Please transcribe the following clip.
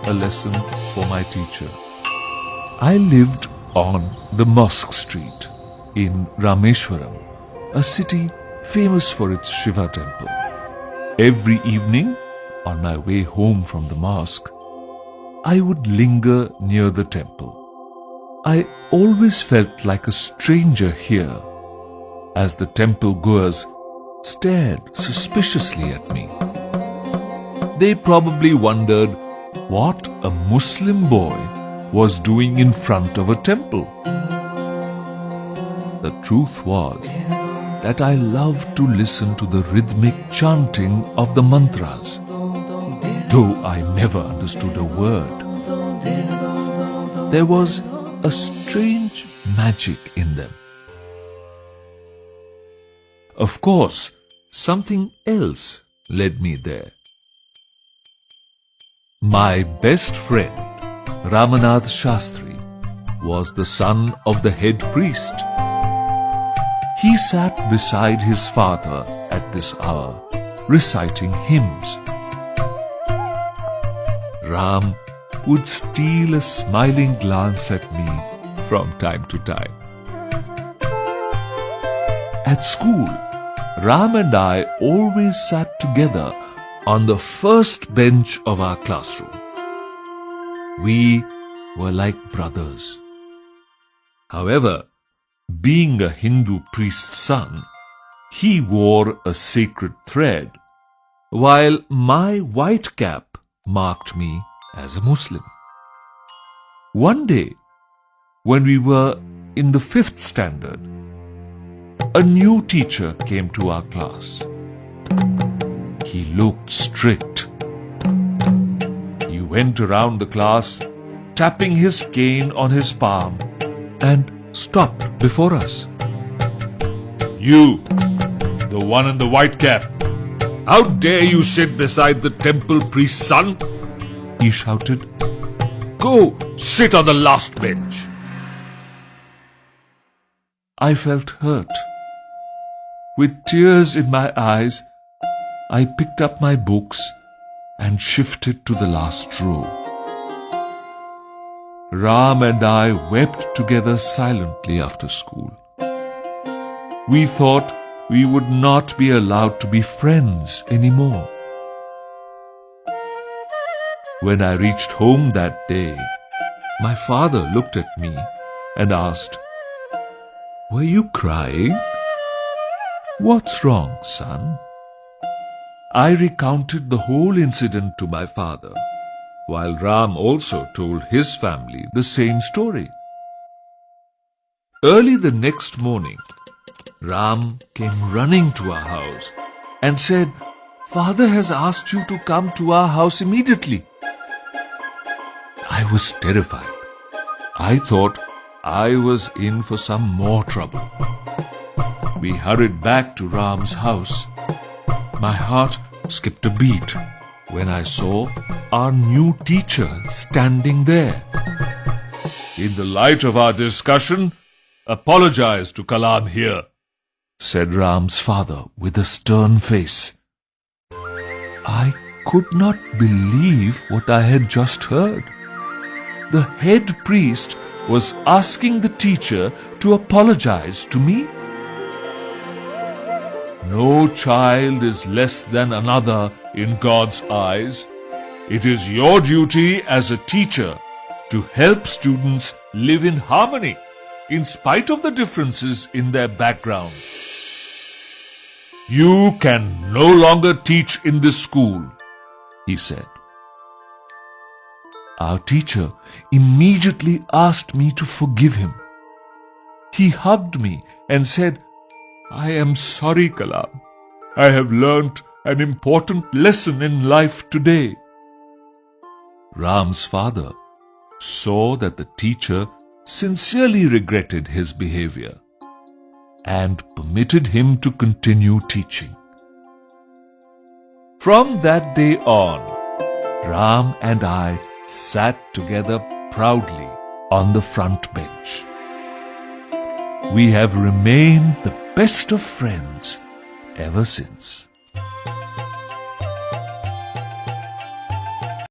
a lesson for my teacher. I lived on the Mosque Street in Rameshwaram, a city famous for its Shiva temple. Every evening, on my way home from the mosque, I would linger near the temple. I always felt like a stranger here, as the temple goers stared suspiciously at me. They probably wondered what a Muslim boy was doing in front of a temple. The truth was that I loved to listen to the rhythmic chanting of the mantras, though I never understood a word. There was a strange magic in them. Of course, something else led me there. My best friend, Ramanath Shastri, was the son of the head priest. He sat beside his father at this hour, reciting hymns. Ram would steal a smiling glance at me from time to time. At school, Ram and I always sat together on the first bench of our classroom. We were like brothers. However, being a Hindu priest's son, he wore a sacred thread, while my white cap marked me as a Muslim. One day, when we were in the 5th standard, a new teacher came to our class. He looked strict. He went around the class, tapping his cane on his palm, and stopped before us. "You, the one in the white cap, how dare you sit beside the temple priest's son?" he shouted. "Go sit on the last bench." I felt hurt. With tears in my eyes, I picked up my books and shifted to the last row. Ram and I wept together silently after school. We thought we would not be allowed to be friends anymore. When I reached home that day, my father looked at me and asked, "Were you crying? What's wrong, son?" I recounted the whole incident to my father, while Ram also told his family the same story. Early the next morning, Ram came running to our house and said, "Father has asked you to come to our house immediately." I was terrified. I thought I was in for some more trouble. We hurried back to Ram's house. My heart skipped a beat when I saw our new teacher standing there. "In the light of our discussion, apologize to Kalam here," said Ram's father with a stern face. I could not believe what I had just heard. The head priest was asking the teacher to apologize to me. No child is less than another in God's eyes. It is your duty as a teacher to help students live in harmony, in spite of the differences in their background. "You can no longer teach in this school," he said. Our teacher immediately asked me to forgive him. He hugged me and said, "I am sorry, Kalam. I have learnt an important lesson in life today." Ram's father saw that the teacher sincerely regretted his behavior and permitted him to continue teaching. From that day on, Ram and I sat together proudly on the front bench. We have remained the best of friends ever since.